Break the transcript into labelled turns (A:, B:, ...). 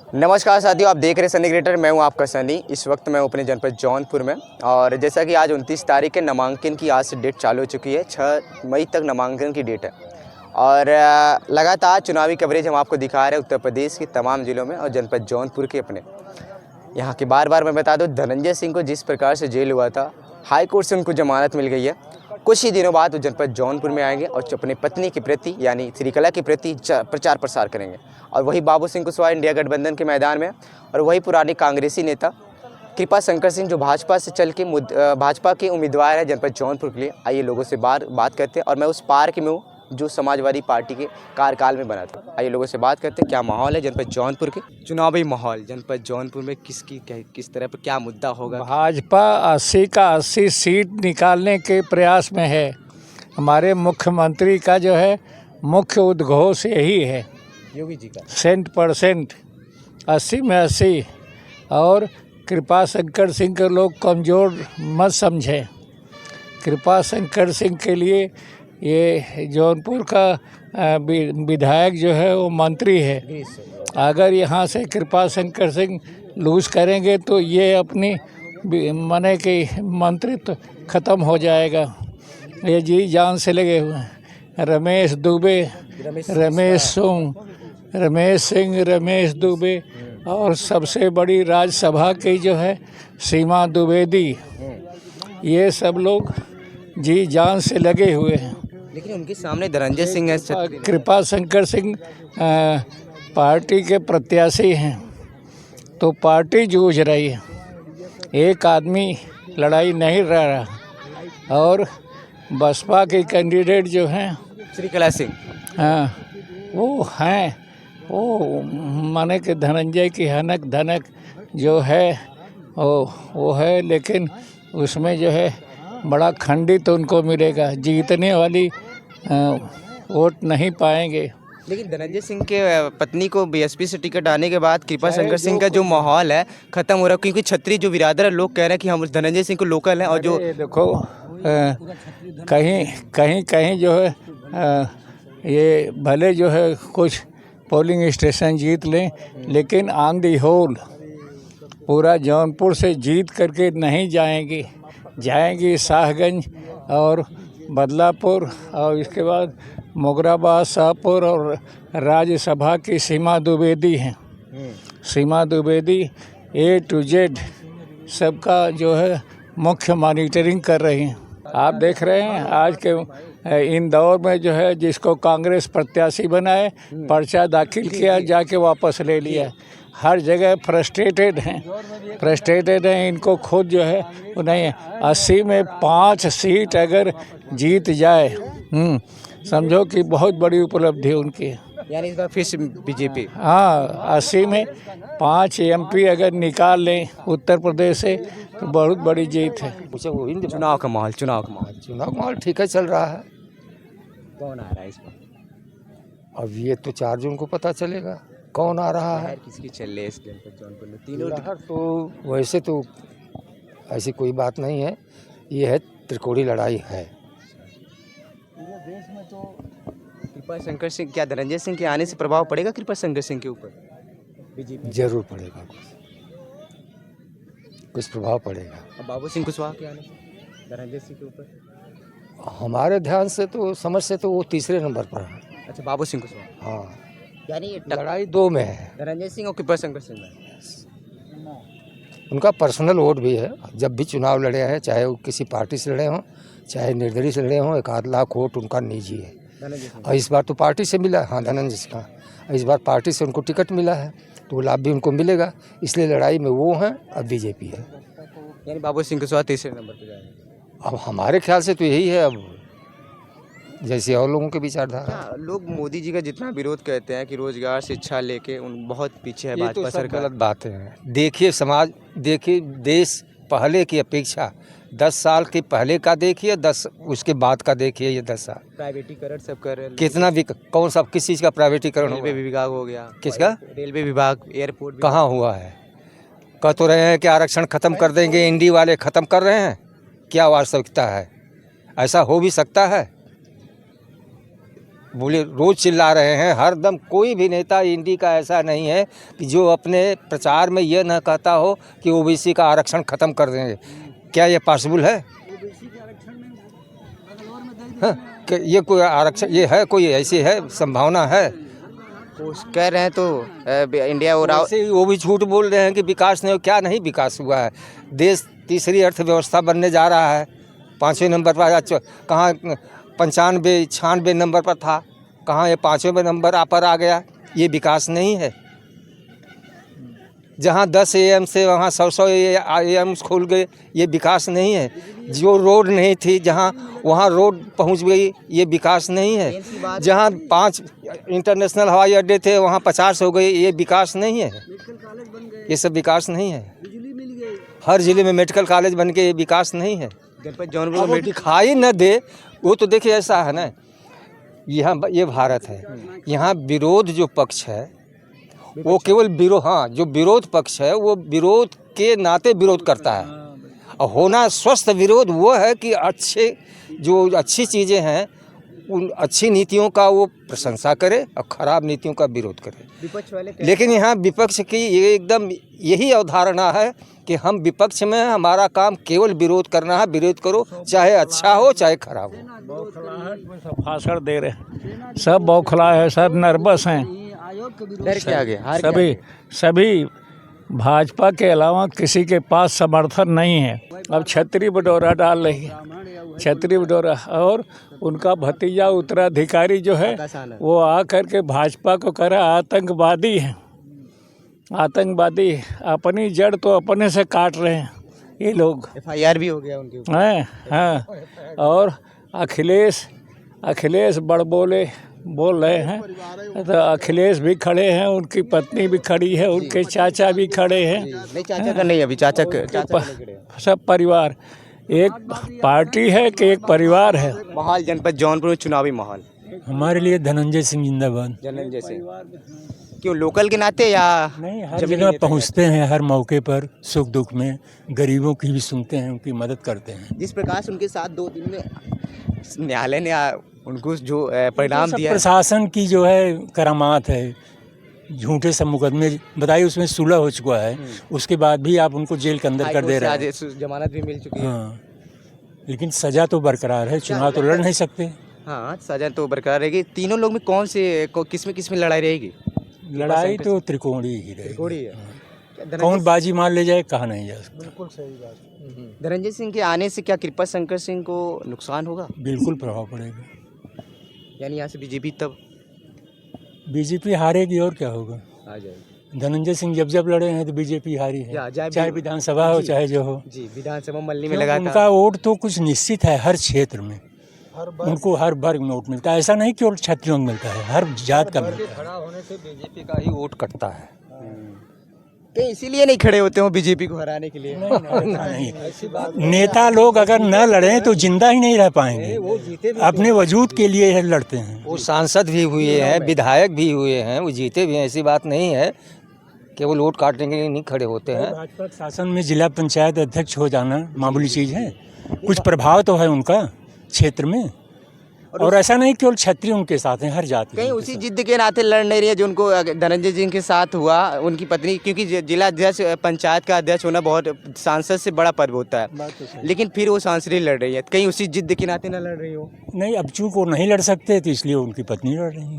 A: नमस्कार साथियों, आप देख रहे हैं सनी क्रिएटर। मैं हूं आपका सनी। इस वक्त मैं हूं अपने जनपद जौनपुर में और जैसा कि आज 29 तारीख के नामांकन की आज से डेट चालू हो चुकी है। 6 मई तक नामांकन की डेट है और लगातार चुनावी कवरेज हम आपको दिखा रहे हैं उत्तर प्रदेश के तमाम ज़िलों में और जनपद जौनपुर के अपने यहाँ के। बार मैं बता दूँ, धनंजय सिंह को जिस प्रकार से जेल हुआ था, हाई कोर्ट से उनको जमानत मिल गई है। कुछ ही दिनों बाद वो जनपद जौनपुर में आएंगे और अपनी पत्नी के प्रति यानी श्रीकला के प्रति प्रचार प्रसार करेंगे। और वही बाबू सिंह कुशवाहा इंडिया गठबंधन के मैदान में और वही पुराने कांग्रेसी नेता कृपा शंकर सिंह जो भाजपा से चल के भाजपा के उम्मीदवार है जनपद जौनपुर के लिए। आइए लोगों से बात करते हैं और मैं उस पार्क में हूँ जो समाजवादी पार्टी के कार्यकाल में बना था। आइए लोगों से बात करते हैं क्या माहौल है जनपद जौनपुर के चुनावी माहौल। जनपद जौनपुर में किस तरह पर क्या मुद्दा होगा?
B: भाजपा 80 का 80 सीट निकालने के प्रयास में है। हमारे मुख्यमंत्री का जो है मुख्य उद्घोष यही है,
A: योगी जी का
B: 100% 80 में 80। और कृपा शंकर सिंह के लोग कमज़ोर मत समझें। कृपा शंकर सिंह के लिए ये जौनपुर का विधायक जो है वो मंत्री है। अगर यहाँ से कृपा शंकर सिंह लूज करेंगे तो ये अपनी मने कि मंत्रित्व ख़त्म हो जाएगा। ये जी जान से लगे हुए हैं। रमेश दुबे, रमेश सिंह दुबे और सबसे बड़ी राज्यसभा की जो है सीमा द्विवेदी, ये सब लोग जी जान से लगे हुए हैं।
A: लेकिन उनके सामने धनंजय सिंह है।
B: कृपा शंकर सिंह पार्टी के प्रत्याशी हैं तो पार्टी जूझ रही है, एक आदमी लड़ाई नहीं लड़ रहा। और बसपा के कैंडिडेट जो हैं
A: श्रीकला सिंह,
B: हाँ वो माने कि धनंजय की हनक धनक जो है वो है, लेकिन उसमें जो है बड़ा खंडित उनको मिलेगा, जीतने वाली वोट नहीं पाएंगे।
A: लेकिन धनंजय सिंह के पत्नी को बीएसपी से टिकट आने के बाद कृपा शंकर सिंह का जो माहौल है खत्म हो रहा है, क्योंकि छत्री जो बिरादर है लोग कह रहे हैं कि हम धनंजय सिंह को लोकल हैं। और जो
B: देखो कहीं जो है ये भले जो है कुछ पोलिंग स्टेशन जीत लें, लेकिन ऑन दी होल पूरा जौनपुर से जीत करके नहीं जाएंगी शाहगंज और बदलापुर और इसके बाद मुगराबाद, शाहपुर और राज्यसभा की सीमा द्विवेदी हैं। सीमा द्विवेदी A to Z सबका जो है मुख्य मॉनिटरिंग कर रही हैं। आप देख रहे हैं आज के इंदौर में जो है जिसको कांग्रेस प्रत्याशी बनाए, पर्चा दाखिल किया, जाके वापस ले लिया। हर जगह फ्रस्ट्रेटेड हैं। इनको खुद जो है नहीं, 80 में 5 सीट अगर जीत जाए समझो कि बहुत बड़ी उपलब्धि उनकी है।
A: यानी इस बार फिर से बीजेपी।
B: हाँ, 80 में 5 MP अगर निकाल लें उत्तर प्रदेश से तो बहुत बड़ी जीत है।
A: चुनाव का माहौल
C: ठीक है, चल रहा है।
A: कौन आ रहा है इस बार?
C: अब ये तो 4 जून को पता चलेगा कौन आ रहा है।
A: किसकी चल रही है इस जौनपुर में? तीनों
C: तो वैसे तो ऐसी कोई बात नहीं है, ये है त्रिकोणी लड़ाई है।
A: देश में तो कृपा शंकर सिंह, क्या धनंजय सिंह के आने से प्रभाव पड़ेगा कृपा शंकर सिंह के ऊपर? बीजेपी
C: जरूर पड़ेगा, कुछ प्रभाव पड़ेगा।
A: और बाबू सिंह कुशवाहा के आने से धनंजय सिंह के ऊपर?
C: हमारे ध्यान से तो समझ से तो वो तीसरे नंबर पर है।
A: अच्छा, बाबू सिंह कुशवाहा।
C: हाँ,
A: यानी
C: लड़ाई 2 में है,
A: धनंजय सिंह और कृपा शंकर सिंह में।
C: उनका पर्सनल वोट भी है। जब भी चुनाव लड़े हैं, चाहे वो किसी पार्टी से लड़े हों चाहे निर्दलीय से लड़े हों, 1 लाख वोट उनका निजी है। और इस बार तो पार्टी से मिला। हाँ, धनंजय सिंह का इस बार पार्टी से उनको टिकट मिला है तो वो लाभ भी उनको मिलेगा, इसलिए लड़ाई में वो हैं, अब बीजेपी है।
A: यानी बाबू सिंह कुशवाहा तीसरे नंबर पर जाएंगे।
C: अब हमारे ख्याल से तो यही है, अब जैसे और लोगों के विचारधारा।
A: लोग मोदी जी का जितना विरोध करते हैं कि रोजगार शिक्षा लेके उन बहुत पीछे है
C: ये
A: भाजपा
C: तो सब
A: सरकार।
C: गलत बातें हैं। देखिए देश पहले की अपेक्षा 10 साल के पहले का देखिए, 10 उसके बाद का देखिए। ये 10 साल
A: प्राइवेटीकरण सब कर रहे हैं।
C: कितना भी कौन सा किस चीज़ का प्राइवेटीकरण
A: रेलवे
C: हुआ?
A: विभाग हो गया।
C: किसका?
A: रेलवे विभाग, एयरपोर्ट
C: कहाँ हुआ है? कह तो रहे हैं कि आरक्षण खत्म कर देंगे, इंडी वाले खत्म कर रहे हैं। क्या वास्तविकता है? ऐसा हो भी सकता है? बोले रोज चिल्ला रहे हैं हर दम। कोई भी नेता इंडी का ऐसा नहीं है कि जो अपने प्रचार में ये न कहता हो कि ओबीसी का आरक्षण ख़त्म कर देंगे। क्या ये पॉसिबल है? हाँ, कि ये कोई आरक्षण ये है, कोई ऐसी है संभावना है?
A: कह रहे हैं तो इंडिया और
C: वैसे ही वो भी झूठ बोल रहे हैं कि विकास नहीं, क्या नहीं विकास हुआ है। देश तीसरी अर्थव्यवस्था बनने जा रहा है, 5वें नंबर पर। कहाँ 95 96 नंबर पर था, कहाँ ये 5वें नंबर पर आ गया। ये विकास नहीं है। जहाँ 10 AM से वहाँ 100 AM खुल गए, ये विकास नहीं है। जो रोड नहीं थी जहाँ, वहाँ रोड पहुँच गई, ये विकास नहीं है। जहाँ 5 इंटरनेशनल हवाई अड्डे थे वहाँ 50 हो गए, ये विकास नहीं है। ये सब विकास नहीं है। हर जिले में मेडिकल कॉलेज बन के, ये विकास नहीं है।
A: जनपद जौनपुर
C: वो दिखाई न दे, वो तो देखिए ऐसा है ना, यहाँ ये भारत है, यहाँ विरोध जो पक्ष है वो केवल विरोध, हाँ जो विरोध पक्ष है वो विरोध के नाते विरोध करता है। और होना स्वस्थ विरोध वो है कि अच्छी चीज़ें हैं उन अच्छी नीतियों का वो प्रशंसा करे और ख़राब नीतियों का विरोध करे।
A: विपक्ष वाले
C: लेकिन यहाँ विपक्ष की ये एकदम यही अवधारणा है कि हम विपक्ष में हैं, हमारा काम केवल विरोध करना है। विरोध करो, चाहे अच्छा हो चाहे खराब हो।
B: बौखलाहट में सब भाषण दे रहे हैं, सब बौखला है, सब नर्वस हैं।
A: डर के आगे हार के आगे।
B: सभी भाजपा के अलावा किसी के पास समर्थन नहीं है। अब छतरी बटोरा डाल रही है, छतरी बटोरा। और उनका भतीजा उत्तराधिकारी जो है वो आ करके भाजपा को कह रहा आतंकवादी है, आतंकवादी। अपनी जड़ तो अपने से काट रहे हैं ये लोग।
A: FIR भी हो गया उनके ऊपर।
B: हैं हाँ। और अखिलेश बड़बोले बोल रहे हैं, तो अखिलेश भी खड़े हैं, उनकी पत्नी भी खड़ी है, उनके चाचा भी खड़े हैं।
A: नहीं, चाचा का नहीं, अभी चाचा
B: सब परिवार एक पार्टी है कि एक परिवार है।
A: माहौल जनपद जौनपुर में चुनावी माहौल
D: हमारे लिए धनंजय सिंह जिंदाबाद।
A: जनरल से क्यों, लोकल के नाते या
D: नहीं, हर जगह पहुंचते हैं, हर मौके पर सुख दुख में गरीबों की भी सुनते हैं, उनकी मदद करते हैं।
A: जिस प्रकार से उनके साथ 2 दिन में न्यायालय ने उनको जो परिणाम दिया,
D: प्रशासन की जो है करामात है। झूठे सब मुकदमे बताइए, उसमें सुलह हो चुका है, उसके बाद भी आप उनको जेल के अंदर कर दे रहे हैं।
A: जमानत भी मिल चुकी है।
D: हाँ, लेकिन सजा तो बरकरार है, चुनाव तो लड़ नहीं सकते।
A: हाँ, सजा तो बरकरार रहेगी। तीनों लोग में कौन से किस में लड़ाई रहेगी?
D: लड़ाई तो त्रिकोणी ही रहेगी।
A: त्रिकोणी है।
D: कौन बाजी मान ले जाए कहा नहीं जा सकता।
A: बिल्कुल सही बात। धनंजय सिंह के आने से क्या कृपा शंकर सिंह को नुकसान होगा?
D: बिल्कुल प्रभाव पड़ेगा।
A: यानी यहाँ से बीजेपी तब
D: बीजेपी हारेगी और क्या होगा।
A: आ जाएगी।
D: धनंजय सिंह जब लड़े हैं तो बीजेपी हारी है, चाहे विधानसभा हो चाहे जो हो।
A: जी, विधानसभा मल्ली में लगा
D: उनका वोट तो कुछ निश्चित है, हर क्षेत्र में उनको हर वर्ग में वोट मिलता है। ऐसा नहीं केवल क्षत्रियों को मिलता है, हर जात का मिलता है।
C: खड़ा होने से बीजेपी का ही वोट कटता है।
A: कहीं इसीलिए नहीं खड़े होते हो बीजेपी को हराने के लिए?
D: नहीं, नेता लोग अगर न लड़ें तो जिंदा ही नहीं रह पाएंगे, अपने वजूद के लिए लड़ते हैं।
C: वो सांसद भी हुए हैं, विधायक भी हुए हैं, वो जीते भी हैं, ऐसी बात नहीं है। केवल वोट काटने के लिए नहीं खड़े होते हैं।
D: भाजपा शासन में जिला पंचायत अध्यक्ष हो जाना मामूली चीज़ है, कुछ प्रभाव तो है उनका क्षेत्र में। और ऐसा नहीं केवल क्षत्रियों के साथ हैं, हर जाति
A: कहीं उसी जिद्द के नाते लड़ नहीं रही है जो उनको धनंजय सिंह के साथ हुआ, उनकी पत्नी। क्योंकि जिला अध्यक्ष, पंचायत का अध्यक्ष होना बहुत सांसद से बड़ा पद होता है, लेकिन फिर वो सांसद ही लड़ रही है। कहीं उसी जिद्द के नाते ना लड़ रही हो?
D: नहीं, अब चूंकि वो नहीं लड़ सकते तो इसलिए उनकी पत्नी लड़ रही है।